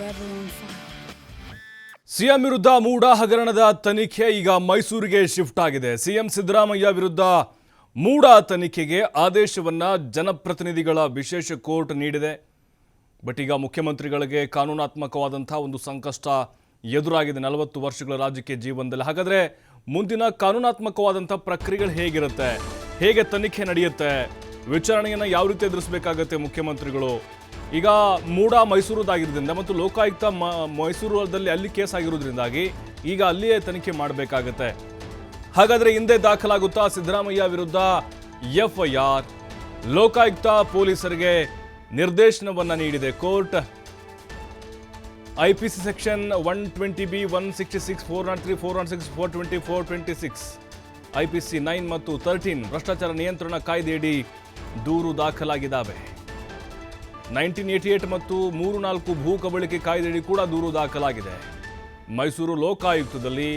forever on fire. CM ವಿರುದ್ಧ ಮೂಡಾ ಹಗರಣದ ತನಿಖೆ ಈಗ ಮೈಸೂರಿಗೆ ಶಿಫ್ಟ್ ಆಗಿದೆ. ಸಿಎಂ ಸಿದ್ದರಾಮಯ್ಯ ವಿರುದ್ಧ ಮೂಡಾ ತನಿಖೆಗೆ ಆದೇಶವನ್ನ ಜನಪ್ರತಿನಿಧಿಗಳ ವಿಶೇಷ ಕೋರ್ಟ್ ನೀಡಿದೆ. ಬಟ್ ಈಗ ಮುಖ್ಯಮಂತ್ರಿಗಳಿಗೆ ಕಾನೂನಾತ್ಮಕವಾದಂತಹ ಒಂದು ಸಂಕಷ್ಟ ಎದುರಾಗಿದೆ 40 ವರ್ಷಗಳ ರಾಜಕೀಯ ಜೀವನದಲ್ಲಿ. ಹಾಗಾದ್ರೆ ಮುಂದಿನ ಕಾನೂನಾತ್ಮಕವಾದಂತಹ ಪ್ರಕ್ರಿಯೆಗಳು ಹೇಗಿರುತ್ತೆ, ಹೇಗೆ ತನಿಖೆ ನಡೆಯುತ್ತೆ, ವಿಚಾರಣೆಯನ್ನು ಯಾವ ರೀತಿ ಎದುರಿಸಬೇಕಾಗತ್ತೆ ಮುಖ್ಯಮಂತ್ರಿಗಳು? ಈಗ ಮೂಡಾ ಮೈಸೂರದಾಗಿರೋದ್ರಿಂದ ಮತ್ತು ಲೋಕಾಯುಕ್ತ ಮೈಸೂರಲ್ಲಿ ಅಲ್ಲಿ ಕೇಸ್ ಆಗಿರೋದ್ರಿಂದಾಗಿ ಈಗ ಅಲ್ಲಿಯೇ ತನಿಖೆ ಮಾಡಬೇಕಾಗತ್ತೆ. ಹಾಗಾದರೆ ಹಿಂದೆ ದಾಖಲಾಗುತ್ತಾ ಸಿದ್ದರಾಮಯ್ಯ ವಿರುದ್ಧ ಎಫ್ಐಆರ್? ಲೋಕಾಯುಕ್ತ ಪೊಲೀಸರಿಗೆ ನಿರ್ದೇಶನವನ್ನು ನೀಡಿದೆ court. IPC section 120B 166 403 406 420 426 IPC 9 ಮತ್ತು 13 ಭ್ರಷ್ಟಾಚಾರ ನಿಯಂತ್ರಣ ಕಾಯ್ದೆಯಡಿ ದೂರು ದಾಖಲಾಗಿದ್ದಾವೆ. 1988 ಮತ್ತು 34 ಭೂ ಕಬಳಿಕೆ ಕಾಯ್ದೆಯಡಿ ಕೂಡ ದೂರು ದಾಖಲಾಗಿದೆ. ಮೈಸೂರು ಲೋಕಾಯುಕ್ತದಲ್ಲಿ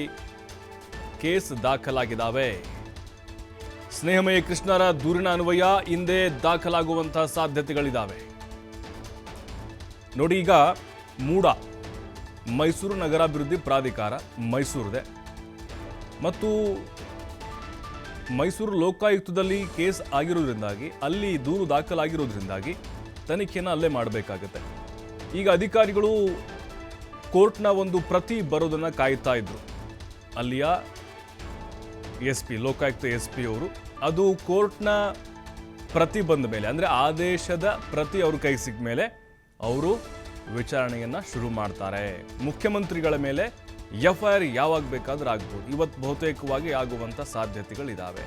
ಕೇಸ್ ದಾಖಲಾಗಿದ್ದಾವೆ. ಸ್ನೇಹಮಯಿ ಕೃಷ್ಣರ ದೂರಿನ ಅನ್ವಯ ಹಿಂದೆ ದಾಖಲಾಗುವಂತಹ ಸಾಧ್ಯತೆಗಳಿದ್ದಾವೆ. ನೋಡಿ, ಈಗ ಮೂಡಾ ಮೈಸೂರು ನಗರಾಭಿವೃದ್ಧಿ ಪ್ರಾಧಿಕಾರ ಮೈಸೂರಿದೆ ಮತ್ತು ಮೈಸೂರು ಲೋಕಾಯುಕ್ತದಲ್ಲಿ ಕೇಸ್ ಆಗಿರೋದ್ರಿಂದಾಗಿ ಅಲ್ಲಿ ದೂರು ದಾಖಲಾಗಿರೋದ್ರಿಂದಾಗಿ ತನಿಖೆಯನ್ನು ಅಲ್ಲೇ ಮಾಡಬೇಕಾಗತ್ತೆ. ಈಗ ಅಧಿಕಾರಿಗಳು ಕೋರ್ಟ್ನ ಒಂದು ಪ್ರತಿ ಬರೋದನ್ನು ಕಾಯ್ತಾ ಇದ್ರು. ಅಲ್ಲಿಯ SP ಲೋಕಾಯುಕ್ತ SP ಅವರು ಅದು ಕೋರ್ಟ್ನ ಪ್ರತಿ ಬಂದ ಮೇಲೆ, ಅಂದರೆ ಆದೇಶದ ಪ್ರತಿ ಅವ್ರ ಕೈ ಸಿಕ್ಕ ಮೇಲೆ ಅವರು ವಿಚಾರಣೆಯನ್ನು ಶುರು ಮಾಡ್ತಾರೆ. ಮುಖ್ಯಮಂತ್ರಿಗಳ ಮೇಲೆ FIR ಯಾವಾಗ ಬೇಕಾದ್ರೂ ಆಗ್ಬೋದು. ಇವತ್ತು ಬಹುತೇಕವಾಗಿ ಆಗುವಂಥ ಸಾಧ್ಯತೆಗಳಿದ್ದಾವೆ.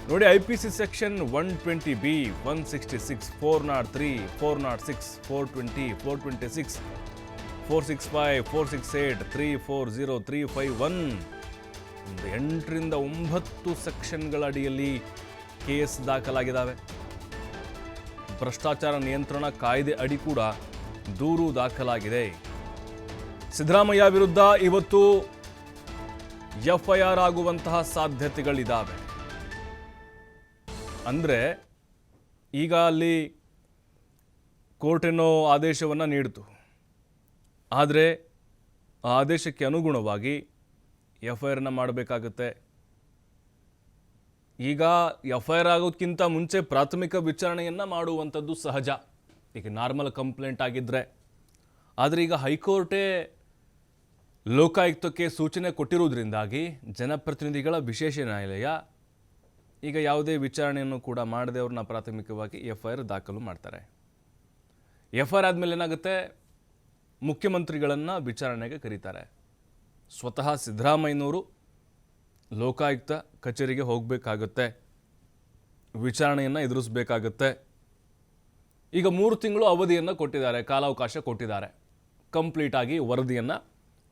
ನೋಡಿ, IPC ಸೆಕ್ಷನ್ 120B 166 403 406 420 426 465 468 340 351 8ರಿಂದ 9 ಸೆಕ್ಷನ್ಗಳ ಅಡಿಯಲ್ಲಿ ಕೇಸ್ ದಾಖಲಾಗಿದ್ದಾವೆ. ಭ್ರಷ್ಟಾಚಾರ ನಿಯಂತ್ರಣ ಕಾಯ್ದೆ ಅಡಿ ಕೂಡ ದೂರು ದಾಖಲಾಗಿದೆ. ಸಿದ್ದರಾಮಯ್ಯ ವಿರುದ್ಧ ಇವತ್ತು FIR ಆಗುವಂತಹ ಸಾಧ್ಯತೆಗಳಿದ್ದಾವೆ. ಅಂದರೆ ಈಗ ಅಲ್ಲಿ ಕೋರ್ಟ್ ಏನೋ ಆದೇಶವನ್ನು ನೀಡಿತು, ಆದರೆ ಆ ಆದೇಶಕ್ಕೆ ಅನುಗುಣವಾಗಿ FIRನ ಮಾಡಬೇಕಾಗುತ್ತೆ. ಈಗ FIR ಆಗೋದಕ್ಕಿಂತ ಮುಂಚೆ ಪ್ರಾಥಮಿಕ ವಿಚಾರಣೆಯನ್ನು ಮಾಡುವಂಥದ್ದು ಸಹಜ, ಈಗ ನಾರ್ಮಲ್ ಕಂಪ್ಲೇಂಟ್ ಆಗಿದ್ದರೆ. ಆದರೆ ಈಗ ಹೈಕೋರ್ಟೇ ಲೋಕಾಯುಕ್ತಕ್ಕೆ ಸೂಚನೆ ಕೊಟ್ಟಿರುವುದರಿಂದಾಗಿ ಜನಪ್ರತಿನಿಧಿಗಳ ವಿಶೇಷ ನ್ಯಾಯಾಲಯ ಈಗ ಯಾವುದೇ ವಿಚಾರಣೆಯನ್ನು ಕೂಡ ಮಾಡದೆ ಅವ್ರನ್ನ ಪ್ರಾಥಮಿಕವಾಗಿ FIR ದಾಖಲು ಮಾಡ್ತಾರೆ. FIR ಆದಮೇಲೆ ಏನಾಗುತ್ತೆ, ಮುಖ್ಯಮಂತ್ರಿಗಳನ್ನು ವಿಚಾರಣೆಗೆ ಕರೀತಾರೆ. ಸ್ವತಃ ಸಿದ್ದರಾಮಯ್ಯನವರು ಲೋಕಾಯುಕ್ತ ಕಚೇರಿಗೆ ಹೋಗಬೇಕಾಗತ್ತೆ, ವಿಚಾರಣೆಯನ್ನು ಎದುರಿಸಬೇಕಾಗತ್ತೆ. ಈಗ 3 ತಿಂಗಳು ಅವಧಿಯನ್ನು ಕೊಟ್ಟಿದ್ದಾರೆ, ಕಾಲಾವಕಾಶ ಕೊಟ್ಟಿದ್ದಾರೆ. ಕಂಪ್ಲೀಟಾಗಿ ವರದಿಯನ್ನು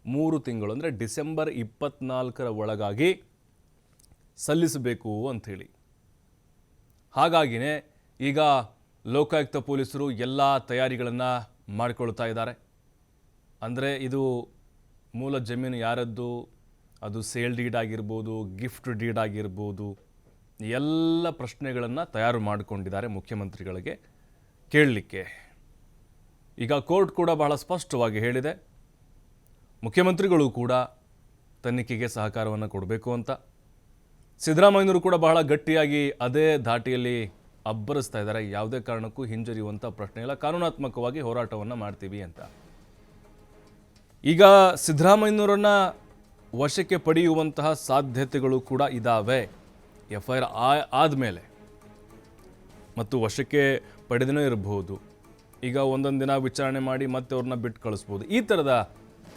3 ತಿಂಗಳು ಅಂದರೆ ಡಿಸೆಂಬರ್ 24ರ ಒಳಗಾಗಿ ಸಲ್ಲಿಸಬೇಕು ಅಂಥೇಳಿ. ಹಾಗಾಗಿನೇ ಈಗ ಲೋಕಾಯುಕ್ತ ಪೊಲೀಸರು ಎಲ್ಲ ತಯಾರಿಗಳನ್ನು ಮಾಡಿಕೊಳ್ತಾ ಇದ್ದಾರೆ. ಅಂದರೆ ಇದು ಮೂಲ ಜಮೀನು ಯಾರದ್ದು, ಅದು ಸೇಲ್ ಡೀಡ್ ಆಗಿರ್ಬೋದು, ಗಿಫ್ಟ್ ಡೀಡ್ ಆಗಿರ್ಬೋದು, ಎಲ್ಲ ಪ್ರಶ್ನೆಗಳನ್ನು ತಯಾರು ಮಾಡಿಕೊಂಡಿದ್ದಾರೆ ಮುಖ್ಯಮಂತ್ರಿಗಳಿಗೆ ಕೇಳಲಿಕ್ಕೆ. ಈಗ ಕೋರ್ಟ್ ಕೂಡ ಬಹಳ ಸ್ಪಷ್ಟವಾಗಿ ಹೇಳಿದೆ, ಮುಖ್ಯಮಂತ್ರಿಗಳು ಕೂಡ ತನಿಖೆಗೆ ಸಹಕಾರವನ್ನು ಕೊಡಬೇಕು ಅಂತ. ಸಿದ್ದರಾಮಯ್ಯನವರು ಕೂಡ ಬಹಳ ಗಟ್ಟಿಯಾಗಿ ಅದೇ ಧಾಟಿಯಲ್ಲಿ ಅಬ್ಬರಿಸ್ತಾ ಇದ್ದಾರೆ, ಯಾವುದೇ ಕಾರಣಕ್ಕೂ ಹಿಂಜರಿಯುವಂಥ ಪ್ರಶ್ನೆ ಇಲ್ಲ, ಕಾನೂನಾತ್ಮಕವಾಗಿ ಹೋರಾಟವನ್ನು ಮಾಡ್ತೀವಿ ಅಂತ. ಈಗ ಸಿದ್ದರಾಮಯ್ಯನವರನ್ನು ವಶಕ್ಕೆ ಪಡೆಯುವಂತಹ ಸಾಧ್ಯತೆಗಳು ಕೂಡ ಇದ್ದಾವೆ FIR ಆದಮೇಲೆ, ಮತ್ತು ವಶಕ್ಕೆ ಪಡೆದೇ ಇರಬಹುದು. ಈಗ ಒಂದೊಂದು ದಿನ ವಿಚಾರಣೆ ಮಾಡಿ ಮತ್ತೆ ಅವ್ರನ್ನ ಬಿಟ್ಟು ಕಳಿಸ್ಬೋದು. ಈ ಥರದ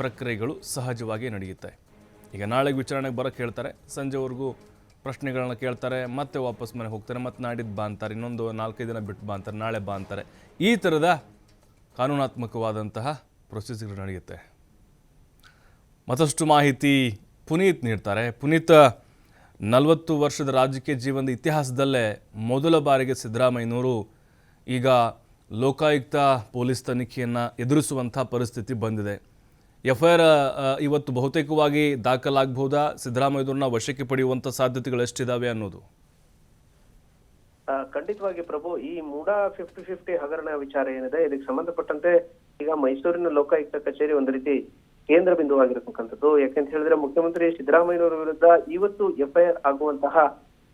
ಪ್ರಕ್ರಿಯೆಗಳು ಸಹಜವಾಗಿ ನಡೆಯುತ್ತೆ. ಈಗ ನಾಳೆಗೆ ವಿಚಾರಣೆಗೆ ಬರೋಕ್ಕೆ ಹೇಳ್ತಾರೆ, ಸಂಜೆವರೆಗೂ ಪ್ರಶ್ನೆಗಳನ್ನ ಕೇಳ್ತಾರೆ, ಮತ್ತೆ ವಾಪಸ್ ಮನೆಗೆ ಹೋಗ್ತಾರೆ, ಮತ್ತೆ ನಾಡಿದ್ದು ಬಾ ಅಂತಾರೆ, ಇನ್ನೊಂದು 4-5 ದಿನ ಬಿಟ್ಟು ಬಾ ಅಂತಾರೆ, ನಾಳೆ ಬಾ ಅಂತಾರೆ. ಈ ಥರದ ಕಾನೂನಾತ್ಮಕವಾದಂತಹ ಪ್ರೊಸೆಸ್ಗಳು ನಡೆಯುತ್ತೆ. ಮತ್ತಷ್ಟು ಮಾಹಿತಿ ಪುನೀತ್ ನೀಡ್ತಾರೆ. ಪುನೀತ್, 40 ವರ್ಷದ ರಾಜಕೀಯ ಜೀವನದ ಇತಿಹಾಸದಲ್ಲೇ ಮೊದಲ ಬಾರಿಗೆ ಸಿದ್ದರಾಮಯ್ಯನವರು ಈಗ ಲೋಕಾಯುಕ್ತ ಪೊಲೀಸ್ ತನಿಖೆಯನ್ನು ಎದುರಿಸುವಂಥ ಪರಿಸ್ಥಿತಿ ಬಂದಿದೆ. FIR ಇವತ್ತು ಬಹುತೇಕವಾಗಿ ದಾಖಲಾಗಬಹುದಾ? ಸಿದ್ದರಾಮಯ್ಯವ್ರನ್ನ ವಶಕ್ಕೆ ಪಡೆಯುವಂಥ ಸಾಧ್ಯತೆಗಳು ಎಷ್ಟಿದ್ದಾವೆ ಅನ್ನೋದು? ಖಂಡಿತವಾಗಿ ಪ್ರಭು, ಈ ಮೂಡಾ 50-50 ಹಗರಣ ವಿಚಾರ ಏನಿದೆ ಇದಕ್ಕೆ ಸಂಬಂಧಪಟ್ಟಂತೆ ಈಗ ಮೈಸೂರಿನ ಲೋಕಾಯುಕ್ತ ಕಚೇರಿ ಒಂದು ರೀತಿ ಕೇಂದ್ರ ಬಿಂದುವಾಗಿರತಕ್ಕಂಥದ್ದು. ಯಾಕೆಂತ ಹೇಳಿದ್ರೆ ಮುಖ್ಯಮಂತ್ರಿ ಸಿದ್ದರಾಮಯ್ಯನವರ ವಿರುದ್ಧ ಇವತ್ತು FIR ಆಗುವಂತಹ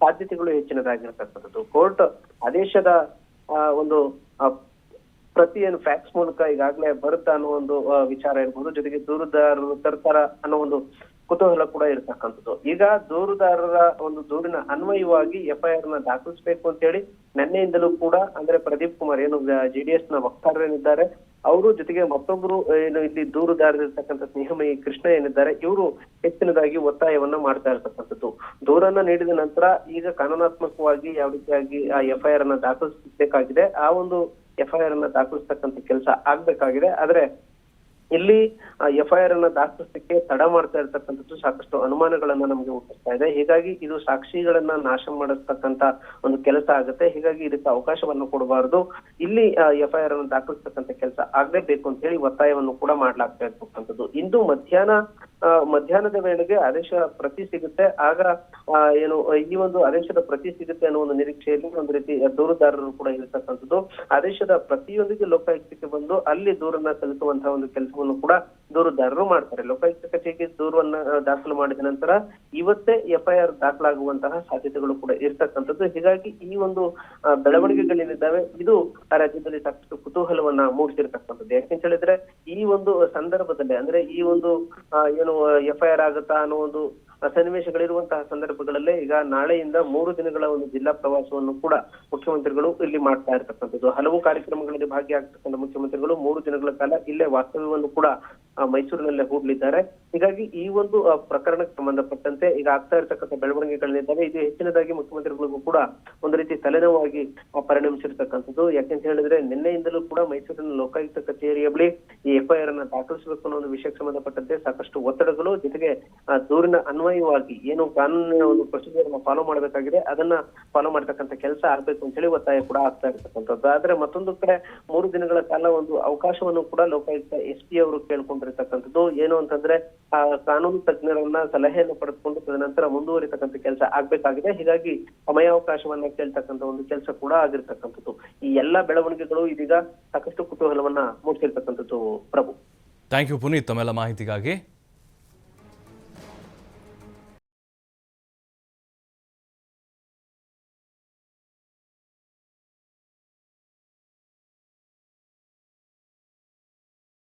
ಸಾಧ್ಯತೆಗಳು ಹೆಚ್ಚಿನದಾಗಿರತಕ್ಕಂಥದ್ದು. ಕೋರ್ಟ್ ಆದೇಶದ ಒಂದು ಪ್ರತಿ ಏನು ಫ್ಯಾಕ್ಸ್ ಮೂಲಕ ಈಗಾಗಲೇ ಬರುತ್ತಾ ಅನ್ನೋ ಒಂದು ವಿಚಾರ ಇರ್ಬೋದು, ಜೊತೆಗೆ ದೂರುದಾರರು ತರ್ತಾರ ಅನ್ನೋ ಒಂದು ಕುತೂಹಲ ಕೂಡ ಇರತಕ್ಕಂಥದ್ದು. ಈಗ ದೂರುದಾರರ ಒಂದು ದೂರಿನ ಅನ್ವಯವಾಗಿ FIR ನ ದಾಖಲಿಸಬೇಕು ಅಂತ ಹೇಳಿ ನಿನ್ನೆಯಿಂದಲೂ ಕೂಡ ಅಂದ್ರೆ ಪ್ರದೀಪ್ ಕುಮಾರ್ ಏನು JDS ನ ವಕ್ತಾರರೇನಿದ್ದಾರೆ ಅವರು, ಜೊತೆಗೆ ಮತ್ತೊಬ್ಬರು ಏನು ಇಲ್ಲಿ ದೂರುದಾರರಿರ್ತಕ್ಕಂಥ ಸ್ನೇಹಮಯಿ ಕೃಷ್ಣ ಏನಿದ್ದಾರೆ, ಇವರು ಹೆಚ್ಚಿನದಾಗಿ ಒತ್ತಾಯವನ್ನ ಮಾಡ್ತಾ ಇರ್ತಕ್ಕಂಥದ್ದು. ದೂರನ್ನ ನೀಡಿದ ನಂತರ ಈಗ ಕಾನೂನಾತ್ಮಕವಾಗಿ ಯಾವ ರೀತಿಯಾಗಿ ಆ FIR ಅನ್ನ ದಾಖಲಿಸಬೇಕಾಗಿದೆ, ಆ ಒಂದು FIR ಅನ್ನ ದಾಖಲಿಸ್ತಕ್ಕಂಥ ಕೆಲಸ ಆಗ್ಬೇಕಾಗಿದೆ. ಆದ್ರೆ ಇಲ್ಲಿ FIR ಅನ್ನ ದಾಖಲಿಸಲಿಕ್ಕೆ ತಡ ಮಾಡ್ತಾ ಇರ್ತಕ್ಕಂಥದ್ದು ಸಾಕಷ್ಟು ಅನುಮಾನಗಳನ್ನ ನಮಗೆ ಹುಟ್ಟಿಸ್ತಾ ಇದೆ. ಹೀಗಾಗಿ ಇದು ಸಾಕ್ಷಿಗಳನ್ನ ನಾಶ ಮಾಡಿಸ್ತಕ್ಕಂತ ಒಂದು ಕೆಲಸ ಆಗುತ್ತೆ. ಹೀಗಾಗಿ ಇದಕ್ಕೆ ಅವಕಾಶವನ್ನು ಕೊಡಬಾರದು, ಇಲ್ಲಿ FIR ಅನ್ನು ದಾಖಲಿಸ್ತಕ್ಕಂಥ ಕೆಲಸ ಆಗ್ಲೇಬೇಕು ಅಂತ ಹೇಳಿ ಒತ್ತಾಯವನ್ನು ಕೂಡ ಮಾಡ್ಲಾಗ್ತಾ ಇರ್ತಕ್ಕಂಥದ್ದು. ಇಂದು ಮಧ್ಯಾಹ್ನದ ವೇಳೆಗೆ ಆದೇಶ ಪ್ರತಿ ಸಿಗುತ್ತೆ. ಆಗ ಏನು ಈ ಒಂದು ಆದೇಶದ ಪ್ರತಿ ಸಿಗುತ್ತೆ ಅನ್ನೋ ಒಂದು ನಿರೀಕ್ಷೆಯಲ್ಲಿ ಒಂದು ರೀತಿ ದೂರುದಾರರು ಕೂಡ ಇರತಕ್ಕಂಥದ್ದು. ಆದೇಶದ ಪ್ರತಿಯೊಂದಿಗೆ ಲೋಕಾಯುಕ್ತಕ್ಕೆ ಬಂದು ಅಲ್ಲಿ ದೂರನ್ನ ಸಲ್ಲಿಸುವಂತಹ ಒಂದು ಕೆಲಸವನ್ನು ಕೂಡ ದೂರುದಾರರು ಮಾಡ್ತಾರೆ. ಲೋಕಾಯುಕ್ತ ಕಚೇರಿಗೆ ದೂರವನ್ನ ದಾಖಲು ಮಾಡಿದ ನಂತರ ಇವತ್ತೇ FIR ದಾಖಲಾಗುವಂತಹ ಸಾಧ್ಯತೆಗಳು ಕೂಡ ಇರ್ತಕ್ಕಂಥದ್ದು. ಹೀಗಾಗಿ ಈ ಒಂದು ಬೆಳವಣಿಗೆಗಳೇನಿದ್ದಾವೆ ಇದು ರಾಜ್ಯದಲ್ಲಿ ಸಾಕಷ್ಟು ಕುತೂಹಲವನ್ನ ಮೂಡಿಸಿರ್ತಕ್ಕಂಥದ್ದು. ಯಾಕೆಂತ ಹೇಳಿದ್ರೆ ಈ ಒಂದು ಸಂದರ್ಭದಲ್ಲಿ ಅಂದ್ರೆ ಈ ಒಂದು ಏನು FIR ಆಗುತ್ತಾ ಅನ್ನೋ ಒಂದು ಸನ್ನಿವೇಶಗಳಿರುವಂತಹ ಸಂದರ್ಭಗಳಲ್ಲೇ ಈಗ ನಾಳೆಯಿಂದ 3 ದಿನಗಳ ಒಂದು ಜಿಲ್ಲಾ ಪ್ರವಾಸವನ್ನು ಕೂಡ ಮುಖ್ಯಮಂತ್ರಿಗಳು ಇಲ್ಲಿ ಮಾಡ್ತಾ ಇರ್ತಕ್ಕಂಥದ್ದು. ಹಲವು ಕಾರ್ಯಕ್ರಮಗಳಲ್ಲಿ ಭಾಗಿಯಾಗ್ತಕ್ಕಂಥ ಮುಖ್ಯಮಂತ್ರಿಗಳು 3 ದಿನಗಳ ಕಾಲ ಇಲ್ಲೇ ವಾಸ್ತವ್ಯವನ್ನು ಕೂಡ ಮೈಸೂರಿನಲ್ಲೇ ಹೂಡಲಿದ್ದಾರೆ. ಹೀಗಾಗಿ ಈ ಒಂದು ಪ್ರಕರಣಕ್ಕೆ ಸಂಬಂಧಪಟ್ಟಂತೆ ಈಗ ಆಗ್ತಾ ಇರ್ತಕ್ಕಂಥ ಬೆಳವಣಿಗೆಗಳಿದ್ದಾವೆ, ಇದು ಹೆಚ್ಚಿನದಾಗಿ ಮುಖ್ಯಮಂತ್ರಿಗಳಿಗೂ ಕೂಡ ಒಂದು ರೀತಿ ತಲೆನೋವಾಗಿ ಪರಿಣಮಿಸಿರ್ತಕ್ಕಂಥದ್ದು. ಯಾಕೆಂತ ಹೇಳಿದ್ರೆ ನಿನ್ನೆಯಿಂದಲೂ ಕೂಡ ಮೈಸೂರಿನ ಲೋಕಾಯುಕ್ತ ಕಚೇರಿಯ ಬಳಿ ಈ FIR ಅನ್ನ ದಾಖಲಿಸಬೇಕು ಅನ್ನೋ ಒಂದು ವಿಷಯಕ್ಕೆ ಸಂಬಂಧಪಟ್ಟಂತೆ ಸಾಕಷ್ಟು ಒತ್ತಡಗಳು, ಜೊತೆಗೆ ದೂರಿನ ಅನ್ವಯವಾಗಿ ಏನು ಕಾನೂನಿನ ಒಂದು ಪ್ರೊಸೀಜರ್ ಫಾಲೋ ಮಾಡಬೇಕಾಗಿದೆ ಅದನ್ನ ಫಾಲೋ ಮಾಡತಕ್ಕಂಥ ಕೆಲಸ ಆಗ್ಬೇಕು ಅಂತ ಹೇಳಿ ಒತ್ತಾಯ ಕೂಡ ಆಗ್ತಾ ಇರ್ತಕ್ಕಂಥದ್ದು. ಆದ್ರೆ ಮತ್ತೊಂದು ಕಡೆ 3 ದಿನಗಳ ಕಾಲ ಒಂದು ಅವಕಾಶವನ್ನು ಕೂಡ ಲೋಕಾಯುಕ್ತ SP ಅವರು ಕೇಳ್ಕೊಂಡಿರ್ತಕ್ಕಂಥದ್ದು. ಏನು ಅಂತಂದ್ರೆ ಕಾನೂನು ತಜ್ಞರನ್ನ ಸಲಹೆಯನ್ನು ಪಡೆದುಕೊಂಡು ತದನಂತರ ಮುಂದುವರಿತಕ್ಕಂಥ ಕೆಲಸ ಆಗ್ಬೇಕಾಗಿದೆ. ಹೀಗಾಗಿ ಸಮಯಾವಕಾಶವನ್ನ ಕೇಳ್ತಕ್ಕಂಥ ಒಂದು ಕೆಲಸ ಕೂಡ ಆಗಿರ್ತಕ್ಕಂಥದ್ದು. ಈ ಎಲ್ಲಾ ಬೆಳವಣಿಗೆಗಳು ಇದೀಗ ಸಾಕಷ್ಟು ಕುತೂಹಲವನ್ನ ಮೂಡಿಸಿರ್ತಕ್ಕಂಥದ್ದು. ಪ್ರಭು, ಥ್ಯಾಂಕ್ ಯು ಪುನೀತ್ ತಮ್ಮೆಲ್ಲ ಮಾಹಿತಿಗಾಗಿ.